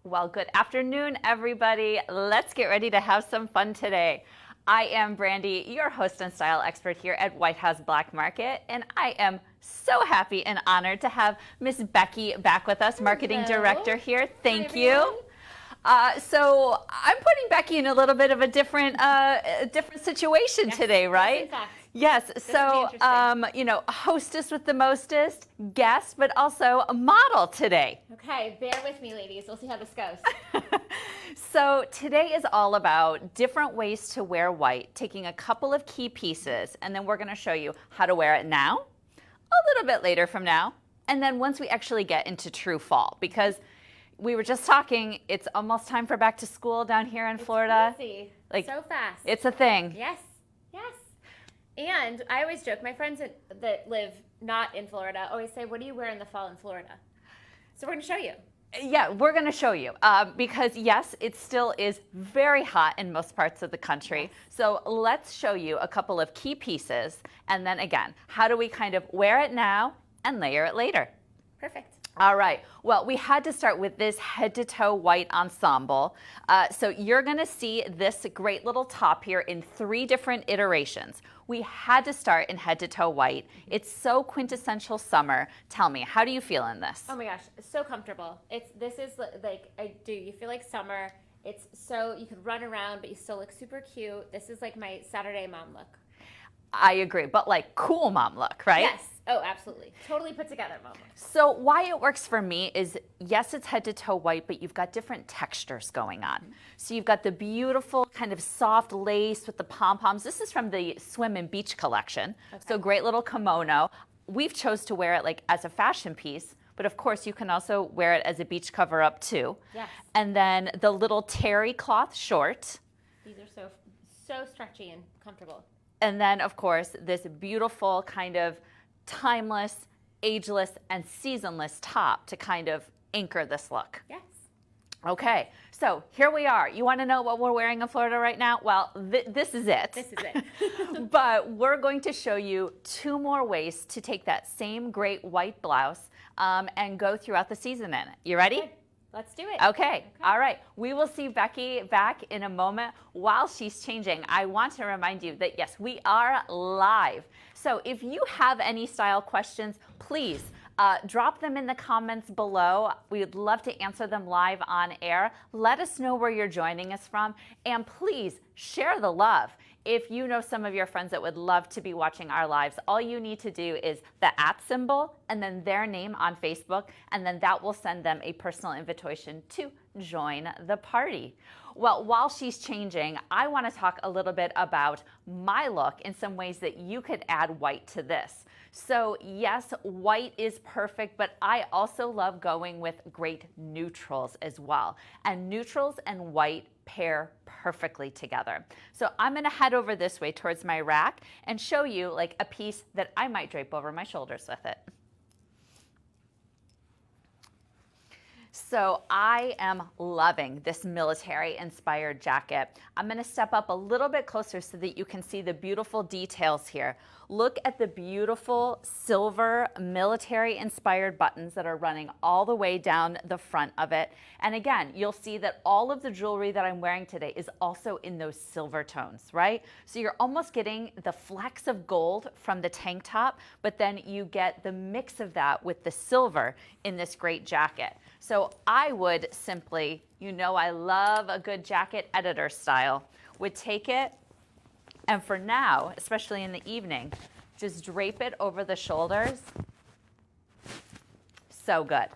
Well, good afternoon, everybody. Let's get ready to have some fun today. I am Brandy, your host and style expert here at White House Black Market, and I am so happy and honored to have Miss Becky back with us, Marketing Director here. Thank you. So I'm putting Becky in a little bit of a different situation today, right? Yes. So, hostess with the mostest, guest, but also a model today. Okay, bear with me, ladies. We'll see how this goes. So today is all about different ways to wear white, taking a couple of key pieces, and then we're going to show you how to wear it now, a little bit later from now, and then once we actually get into true fall, because we were just talking, it's almost time for back to school down here in Florida. Crazy. Like, so fast. It's a thing. Yes. And I always joke, my friends that live not in Florida always say, what do you wear in the fall in Florida? So we're going to show you. Yeah, we're going to show you because, yes, it still is very hot in most parts of the country. So let's show you a couple of key pieces. And then again, how do we kind of wear it now and layer it later? Perfect. All right. Well, we had to start with this head-to-toe white ensemble. So you're going to see this great little top here in 3 different iterations. We had to start in head-to-toe white. It's so quintessential summer. Tell me, how do you feel in this? Oh my gosh, so comfortable. This is like, you feel like summer. It's so, you could run around, but you still look super cute. This is like my Saturday mom look. I agree, but like cool mom look, right? Yes. Oh, absolutely. Totally put together mom look. So why it works for me is, yes, it's head to toe white, but you've got different textures going on. So you've got the beautiful kind of soft lace with the pom-poms. This is from the Swim and Beach collection. Okay. So great little kimono. We've chose to wear it like as a fashion piece, but of course you can also wear it as a beach cover up too. Yes. And then the little terry cloth short. These are so stretchy and comfortable. And then, of course, this beautiful kind of timeless, ageless, and seasonless top to kind of anchor this look. Yes. Okay, so here we are. You want to know what we're wearing in Florida right now? Well, this is it. This is it. But we're going to show you 2 more ways to take that same great white blouse and go throughout the season in it. You ready? Okay. Let's do it. Okay. All right. We will see Becky back in a moment. While she's changing, I want to remind you that, yes, we are live. So if you have any style questions, please drop them in the comments below. We would love to answer them live on air. Let us know where you're joining us from. And please share the love. If you know some of your friends that would love to be watching our lives, all you need to do is the @ symbol and then their name on Facebook, and then that will send them a personal invitation to join the party. Well, while she's changing, I want to talk a little bit about my look and some ways that you could add white to this. So yes, white is perfect, but I also love going with great neutrals as well. And neutrals and white pair perfectly together. So I'm going to head over this way towards my rack and show you like a piece that I might drape over my shoulders with it. So I am loving this military-inspired jacket. I'm going to step up a little bit closer so that you can see the beautiful details here. Look at the beautiful silver military-inspired buttons that are running all the way down the front of it. And again, you'll see that all of the jewelry that I'm wearing today is also in those silver tones, right? So you're almost getting the flecks of gold from the tank top, but then you get the mix of that with the silver in this great jacket. So I would simply, I love a good jacket editor style, would take it and for now, especially in the evening, just drape it over the shoulders. So good.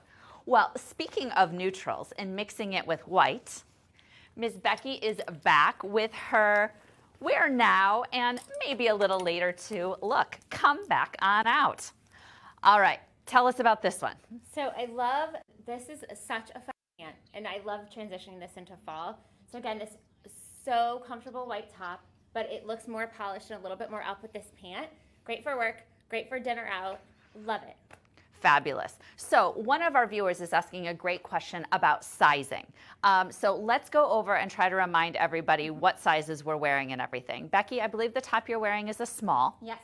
Well, speaking of neutrals and mixing it with white, Miss Becky is back with her wear now and maybe a little later too. Look, come back on out. All right, tell us about this one. So this is such a fun pant, and I love transitioning this into fall. So again, this so comfortable white top, but it looks more polished and a little bit more up with this pant. Great for work, great for dinner out. Love it. Fabulous. So one of our viewers is asking a great question about sizing. So let's go over and try to remind everybody what sizes we're wearing and everything. Becky, I believe the top you're wearing is a small. Yes.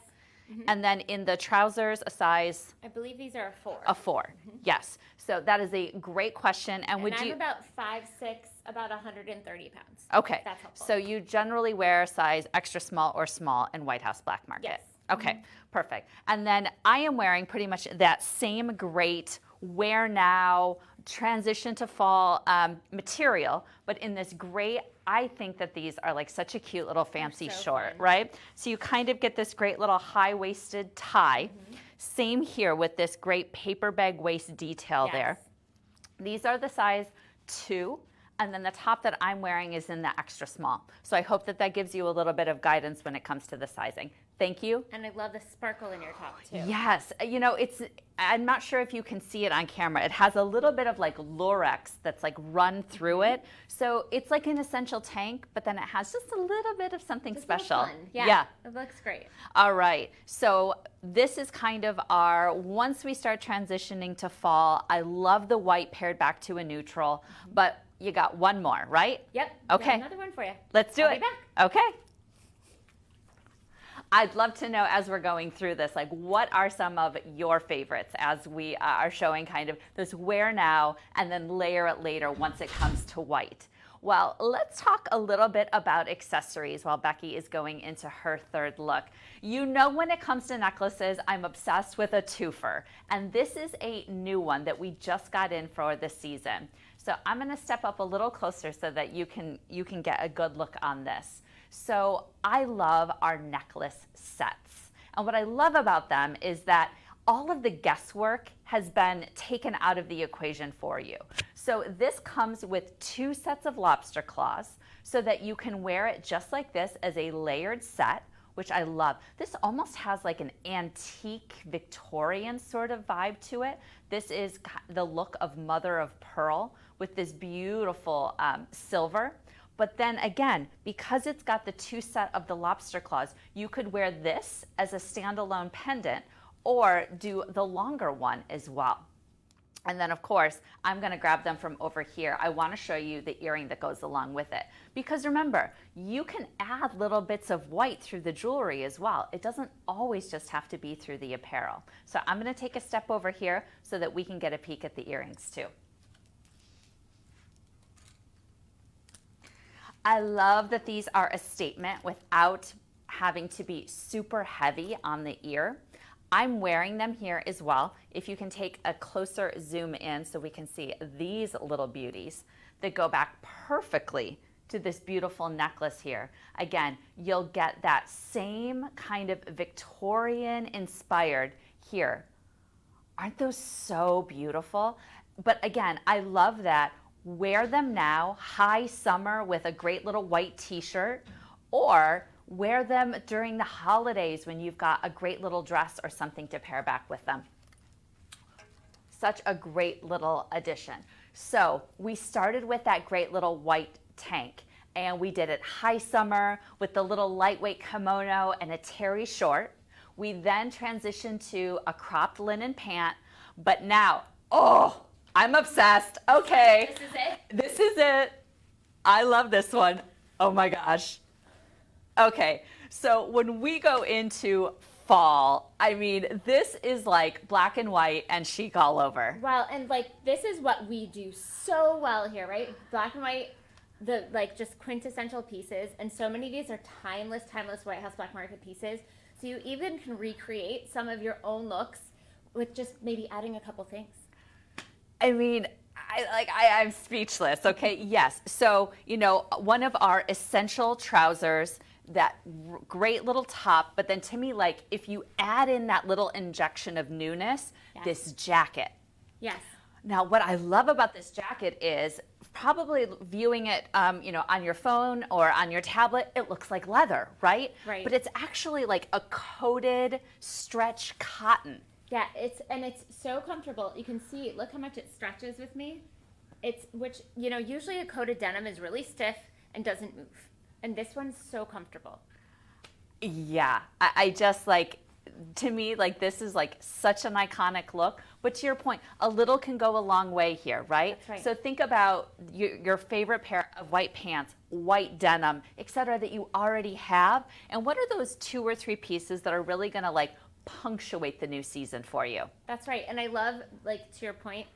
And then in the trousers, a size? I believe these are a 4. A 4, yes. So that is a great question. And would I'm you? about 5'6", about 130 pounds. Okay. That's helpful. So you generally wear a size extra small or small in White House Black Market? Yes. Okay, perfect. And then I am wearing pretty much that same great wear now, transition to fall material, but in this gray, I think that these are like such a cute little fancy so short, fun. right? So you kind of get this great little high-waisted tie. Same here with this great paper bag waist detail there. These are the size 2. And then the top that I'm wearing is in the extra small. So I hope that that gives you a little bit of guidance when it comes to the sizing. Thank you. And I love the sparkle in your top too. Yes, you know, I'm not sure if you can see it on camera. It has a little bit of like Lurex that's like run through it. So it's like an essential tank, but then it has just a little bit of something Just special. fun. Yeah, it looks great. All right, so this is kind of our, once we start transitioning to fall, I love the white paired back to a neutral, but you got one more, right? Yep. Okay. Got another one for you. Let's do I'll it. be back. Okay. I'd love to know as we're going through this, like what are some of your favorites as we are showing kind of this wear now and then layer it later once it comes to white. Well, let's talk a little bit about accessories while Becky is going into her third look. You know, when it comes to necklaces, I'm obsessed with a twofer, and this is a new one that we just got in for this season. So I'm going to step up a little closer so that you can get a good look on this. So I love our necklace sets. And what I love about them is that all of the guesswork has been taken out of the equation for you. So this comes with 2 sets of lobster claws so that you can wear it just like this as a layered set, which I love. This almost has like an antique Victorian sort of vibe to it. This is the look of mother of pearl with this beautiful silver. But then again, because it's got the 2 set of the lobster claws, you could wear this as a standalone pendant or do the longer one as well. And then of course, I'm gonna grab them from over here. I wanna show you the earring that goes along with it. Because remember, you can add little bits of white through the jewelry as well. It doesn't always just have to be through the apparel. So I'm gonna take a step over here so that we can get a peek at the earrings too. I love that these are a statement without having to be super heavy on the ear. I'm wearing them here as well. If you can take a closer zoom in so we can see these little beauties that go back perfectly to this beautiful necklace here. Again, you'll get that same kind of Victorian inspired here. Aren't those so beautiful? But again, I love that. Wear them now, high summer with a great little white t-shirt, or wear them during the holidays when you've got a great little dress or something to pair back with them. Such a great little addition. So we started with that great little white tank, and we did it high summer with the little lightweight kimono and a terry short. We then transitioned to a cropped linen pant, but now, oh, I'm obsessed. Okay. This is it? This is it. I love this one. Oh my gosh. Okay, so when we go into fall, I mean, this is like black and white and chic all over. Well, and like this is what we do so well here, right? Black and white, the like just quintessential pieces, and so many of these are timeless White House Black Market pieces. So you even can recreate some of your own looks with just maybe adding a couple things. I mean, I'm speechless. Okay, yes. So, you know, one of our essential trousers, that great little top, but then to me, like if you add in that little injection of newness, this jacket. Yes. Now, what I love about this jacket is probably viewing it, you know, on your phone or on your tablet, it looks like leather, right? Right. But it's actually like a coated stretch cotton. Yeah, it's so comfortable. You can see, look how much it stretches with me. Which, you know, usually a coated denim is really stiff and doesn't move. And this one's so comfortable. Yeah, I just like, to me, like this is like such an iconic look. But to your point, a little can go a long way here, right? That's right. So think about your favorite pair of white pants, white denim, etc., that you already have. And what are those 2 or 3 pieces that are really gonna like punctuate the new season for you. That's right. And I love, like, to your point,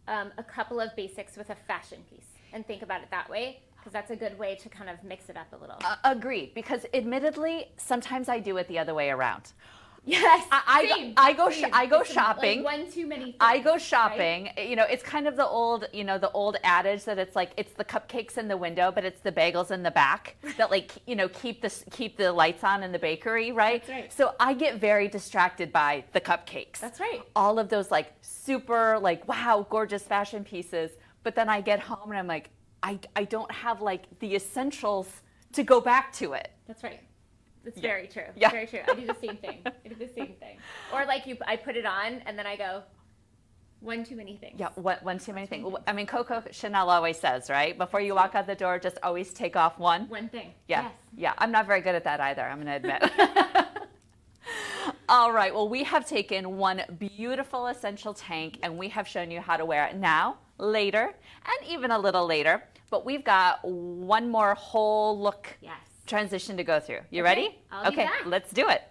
a couple of basics with a fashion piece, and think about it that way, because that's a good way to kind of mix it up a little. Agreed, because admittedly, sometimes I do it the other way around. Yes, I go shopping. Like one too many things, I go shopping. Right? You know, it's kind of the old adage that it's like it's the cupcakes in the window, but it's the bagels in the back that, like, you know, keep the lights on in the bakery, right? That's right. So I get very distracted by the cupcakes. That's right. All of those, like, super, like, wow, gorgeous fashion pieces, but then I get home and I'm like, I don't have, like, the essentials to go back to it. That's right. That's very true. Yeah. Very true. I do the same thing. Or like I put it on and then I go, one too many things. Yeah, one too many things. I mean, Coco Chanel always says, right? Before you walk out the door, just always take off one. One thing. Yeah. Yes. Yeah, I'm not very good at that either, I'm going to admit. All right, well, we have taken one beautiful essential tank and we have shown you how to wear it now, later, and even a little later. But we've got one more whole look transition to go through. You ready? I'll be back. Let's do it.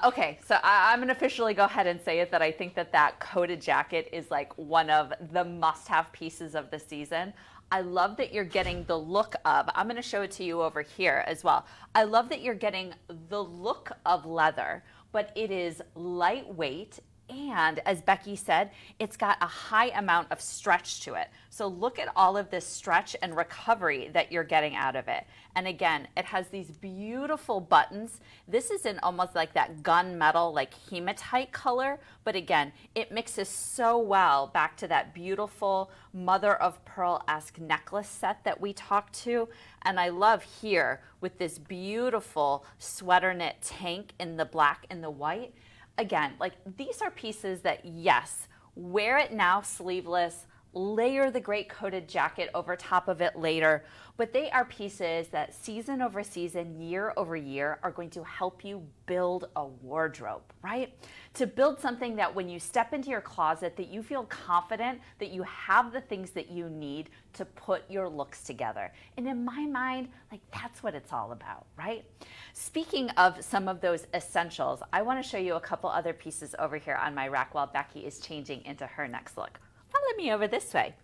Okay, so I'm going to officially go ahead and say it that I think that coated jacket is like one of the must-have pieces of the season. I love that you're getting the look of, I'm going to show it to you over here as well. I love that you're getting the look of leather, but it is lightweight. And as Becky said, it's got a high amount of stretch to it. So look at all of this stretch and recovery that you're getting out of it. And again, it has these beautiful buttons. This is in almost like that gunmetal, like hematite color. But again, it mixes so well back to that beautiful mother of pearl-esque necklace set that we talked to. And I love here with this beautiful sweater knit tank in the black and the white. Again, like, these are pieces that, yes, wear it now sleeveless, layer the great coated jacket over top of it later, but they are pieces that season over season, year over year, are going to help you build a wardrobe, right? To build something that when you step into your closet, that you feel confident that you have the things that you need to put your looks together. And in my mind, like, that's what it's all about, right? Speaking of some of those essentials, I want to show you a couple other pieces over here on my rack while Becky is changing into her next look. Follow me over this way.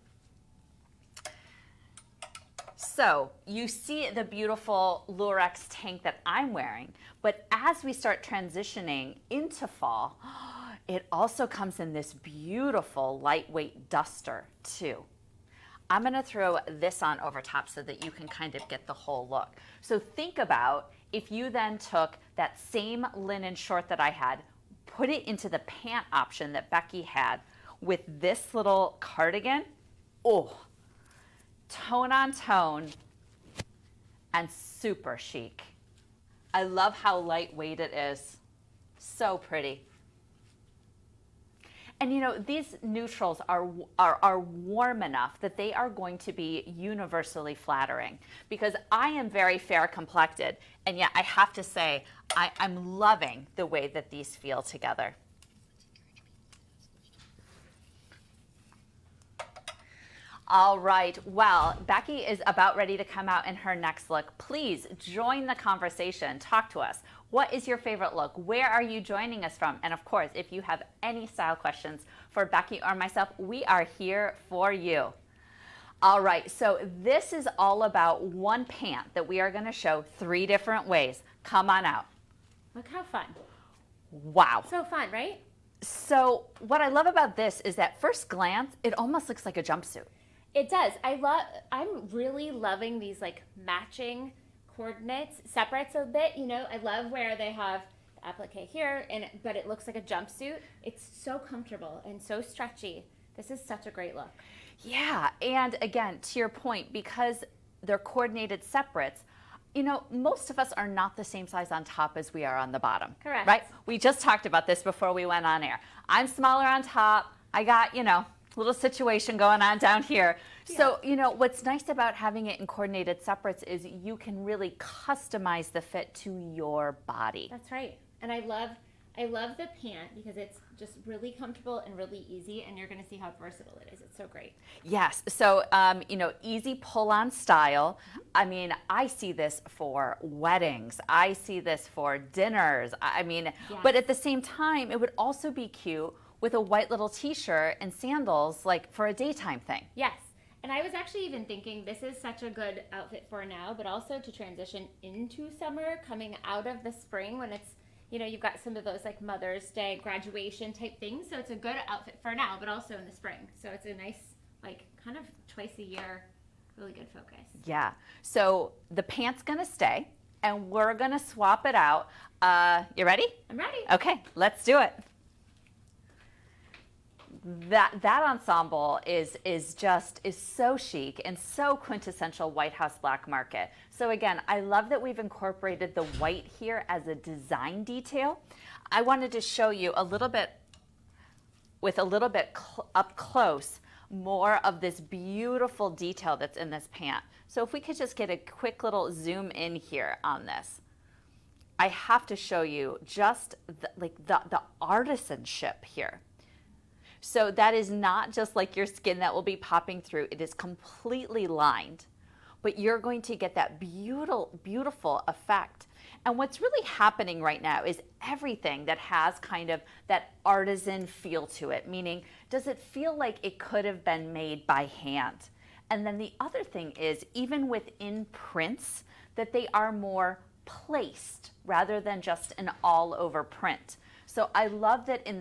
So you see the beautiful Lurex tank that I'm wearing, but as we start transitioning into fall, it also comes in this beautiful lightweight duster too. I'm going to throw this on over top so that you can kind of get the whole look. So think about if you then took that same linen short that I had, put it into the pant option that Becky had with this little cardigan. Oh, tone on tone and super chic. I love how lightweight it is. So pretty. And you know, these neutrals are warm enough that they are going to be universally flattering, because I am very fair complected, and yet I have to say I'm loving the way that these feel together. All right, well, Becky is about ready to come out in her next look. Please join the conversation. Talk to us. What is your favorite look? Where are you joining us from? And of course, if you have any style questions for Becky or myself, we are here for you. All right, so this is all about one pant that we are going to show 3 different ways. Come on out. Look how fun. Wow. So fun, right? So what I love about this is that first glance, it almost looks like a jumpsuit. It does. I'm really loving these like matching coordinates, separates a bit. You know, I love where they have the applique here, but it looks like a jumpsuit. It's so comfortable and so stretchy. This is such a great look. Yeah, and again, to your point, because they're coordinated separates, you know, most of us are not the same size on top as we are on the bottom. Correct. Right? We just talked about this before we went on air. I'm smaller on top. I got, you know, little situation going on down here. Yeah. So, you know, what's nice about having it in coordinated separates is you can really customize the fit to your body. That's right. And I love I love the pant because it's just really comfortable and really easy, and you're going to see how versatile it is. It's so great. Yes. So, easy pull on style. I mean, I see this for weddings. I see this for dinners. But at the same time, it would also be cute with a white little t-shirt and sandals, like for a daytime thing. Yes. And I was actually even thinking this is such a good outfit for now, but also to transition into summer, coming out of the spring when it's, you've got some of those like Mother's Day graduation type things. So it's a good outfit for now, but also in the spring. So it's a nice, like kind of twice a year, really good focus. Yeah. So the pant's going to stay and we're going to swap it out. You ready? I'm ready. Okay, let's do it. That ensemble is so chic and so quintessential White House black market. So again, I love that we've incorporated the white here as a design detail. I wanted to show you a little bit up close more of this beautiful detail that's in this pant. So if we could just get a quick little zoom in here on this. I have to show you just the artisanship here. So that is not just like your skin that will be popping through. It is completely lined, but you're going to get that beautiful effect. And what's really happening right now is everything that has kind of that artisan feel to it, meaning does it feel like it could have been made by hand? And then the other thing is even within prints that they are more placed rather than just an all over print. So I love that in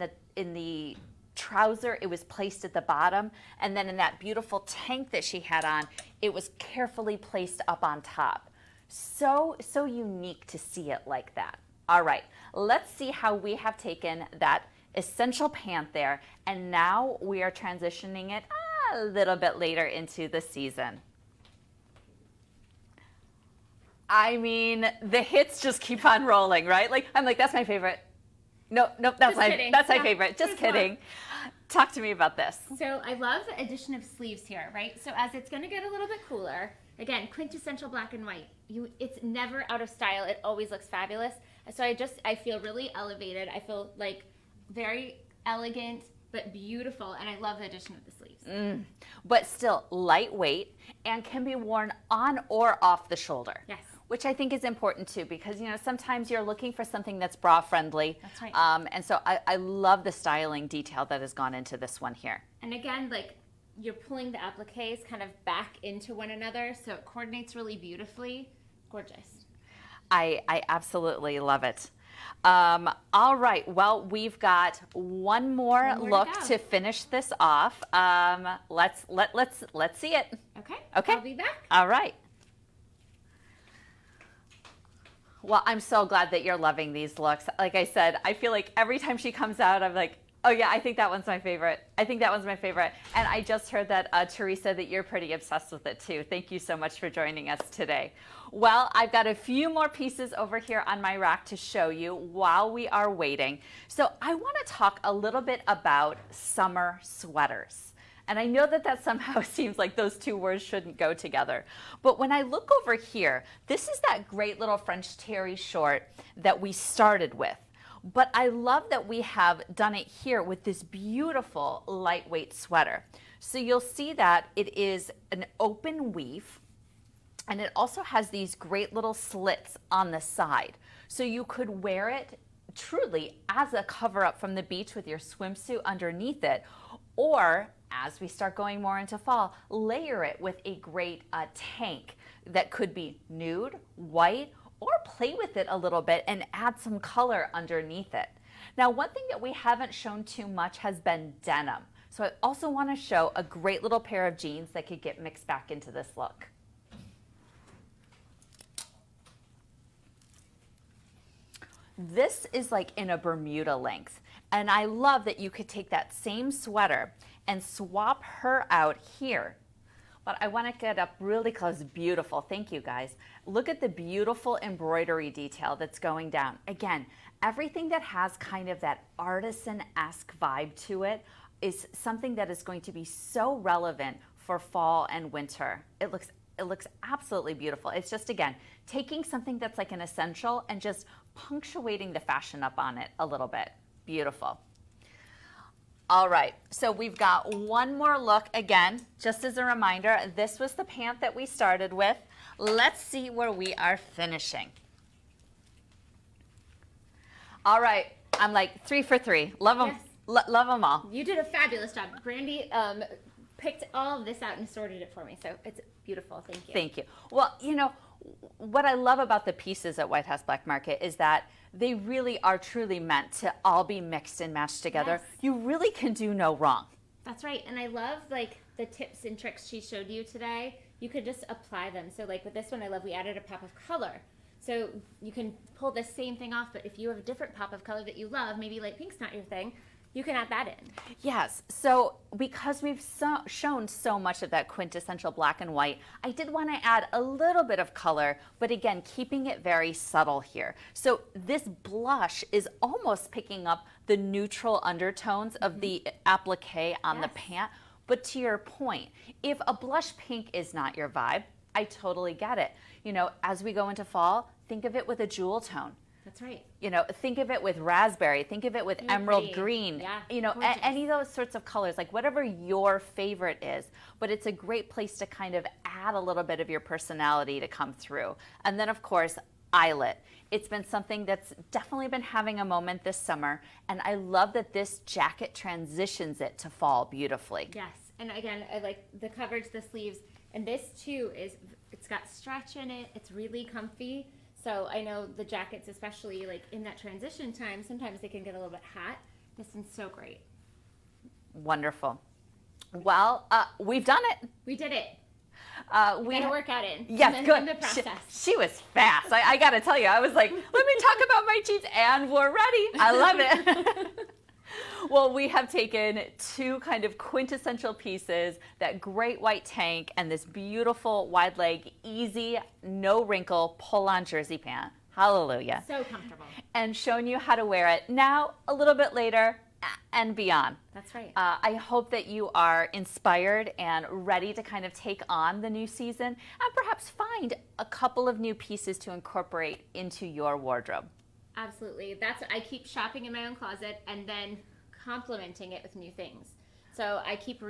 the trouser, it was placed at the bottom, and then in that beautiful tank that she had on, it was carefully placed up on top. So unique to see it like that. All right, let's see how we have taken that essential pant there, and now we are transitioning it a little bit later into the season. I mean, the hits just keep on rolling, right? I'm like, that's my favorite. No, that's my favorite. Just kidding. Talk to me about this. So I love the addition of sleeves here, right? So as it's going to get a little bit cooler, again, quintessential black and white. It's never out of style. It always looks fabulous. So I feel really elevated. I feel like very elegant, but beautiful. And I love the addition of the sleeves. But still lightweight and can be worn on or off the shoulder. Yes. Which I think is important too, because sometimes you're looking for something that's bra friendly. That's right. And so I love the styling detail that has gone into this one here. And again, like you're pulling the appliques kind of back into one another, so it coordinates really beautifully. Gorgeous. I absolutely love it. All right, well, we've got one more look to finish this off. Let's see it. Okay. I'll be back. All right. Well, I'm so glad that you're loving these looks. Like I said, I feel like every time she comes out, I'm like, oh yeah, I think that one's my favorite. I think that one's my favorite. And I just heard that, Teresa, that you're pretty obsessed with it too. Thank you so much for joining us today. Well, I've got a few more pieces over here on my rack to show you while we are waiting. So I want to talk a little bit about summer sweaters. And I know that somehow seems like those two words shouldn't go together. But when I look over here, this is that great little French terry short that we started with. But I love that we have done it here with this beautiful lightweight sweater. So you'll see that it is an open weave, and it also has these great little slits on the side. So you could wear it truly as a cover up from the beach with your swimsuit underneath it, or as we start going more into fall, layer it with a great tank that could be nude, white, or play with it a little bit and add some color underneath it. Now, one thing that we haven't shown too much has been denim. So I also want to show a great little pair of jeans that could get mixed back into this look. This is like in a Bermuda length. And I love that you could take that same sweater and swap her out here. But I want to get up really close. Beautiful. Thank you, guys. Look at the beautiful embroidery detail that's going down. Again, everything that has kind of that artisan-esque vibe to it is something that is going to be so relevant for fall and winter. It looks It looks absolutely beautiful. It's just, again, taking something that's like an essential and just punctuating the fashion up on it a little bit. Beautiful. All right, so we've got one more look. Again, just as a reminder, this was the pant that we started with. Let's see where we are finishing. All right, I'm like 3 for 3. Love them, Yes. love them all. You did a fabulous job. Brandy picked all of this out and sorted it for me, so it's beautiful. Thank you. Thank you. Well, you know, what I love about the pieces at White House Black Market is that they really are truly meant to all be mixed and matched together. Yes. You really can do no wrong. That's right. And I love like the tips and tricks she showed you today. You could just apply them. So like with this one, I love we added a pop of color. So you can pull the same thing off, but if you have a different pop of color that you love, maybe light pink's not your thing, you can add that in. Yes, so because we've shown so much of that quintessential black and white, I did want to add a little bit of color, but again, keeping it very subtle here. So this blush is almost picking up the neutral undertones of the applique on the pant. But to your point, if a blush pink is not your vibe, I totally get it. You know, as we go into fall, think of it with a jewel tone. That's right. You know, think of it with raspberry, think of it with emerald pretty. green, Yeah, you know, gorgeous. any of those sorts of colors, like whatever your favorite is. But it's a great place to kind of add a little bit of your personality to come through. And then, of course, eyelet. It's been something that's definitely been having a moment this summer. And I love that this jacket transitions it to fall beautifully. Yes. And again, I like the coverage, the sleeves. And this too it's got stretch in it. It's really comfy. So I know the jackets, especially like in that transition time, sometimes they can get a little bit hot. This one's so great. Wonderful. Well, we've done it. We did it. We Got a workout in. Yes, in good. In the process. She was fast. I got to tell you, I was like, let me talk about my jeans, and we're ready. I love it. Well, we have taken two kind of quintessential pieces, that great white tank and this beautiful wide leg, easy, no wrinkle pull-on jersey pant. Hallelujah. So comfortable. And shown you how to wear it now, a little bit later, and beyond. That's right. I hope that you are inspired and ready to kind of take on the new season and perhaps find a couple of new pieces to incorporate into your wardrobe. Absolutely. I keep shopping in my own closet and then complementing it with new things. So I keep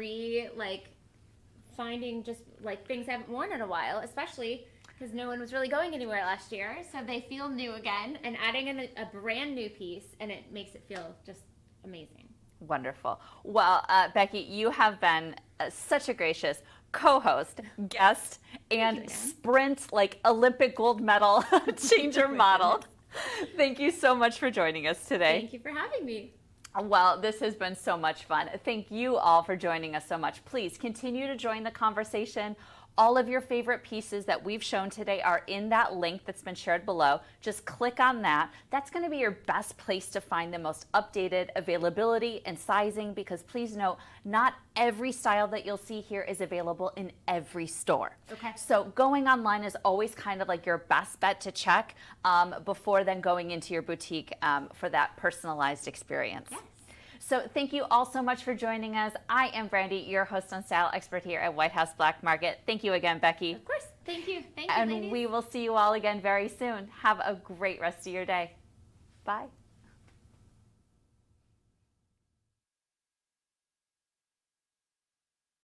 finding just like things I haven't worn in a while, especially because no one was really going anywhere last year. So they feel new again, and adding in a brand new piece, and it makes it feel just amazing. Wonderful. Well, Becky, you have been such a gracious co-host, guest, and sprint like Olympic gold medal changer model. Thank you so much for joining us today. Thank you for having me. Well, this has been so much fun. Thank you all for joining us so much. Please continue to join the conversation. All of your favorite pieces that we've shown today are in that link that's been shared below. Just click on that. That's going to be your best place to find the most updated availability and sizing, because please note, not every style that you'll see here is available in every store. Okay. So going online is always kind of like your best bet to check before then going into your boutique for that personalized experience. Yes. So thank you all so much for joining us. I am Brandy, your host and style expert here at White House Black Market. Thank you again, Becky. Of course. Thank you. Thank you, And ladies. we will see you all again very soon. Have a great rest of your day. Bye.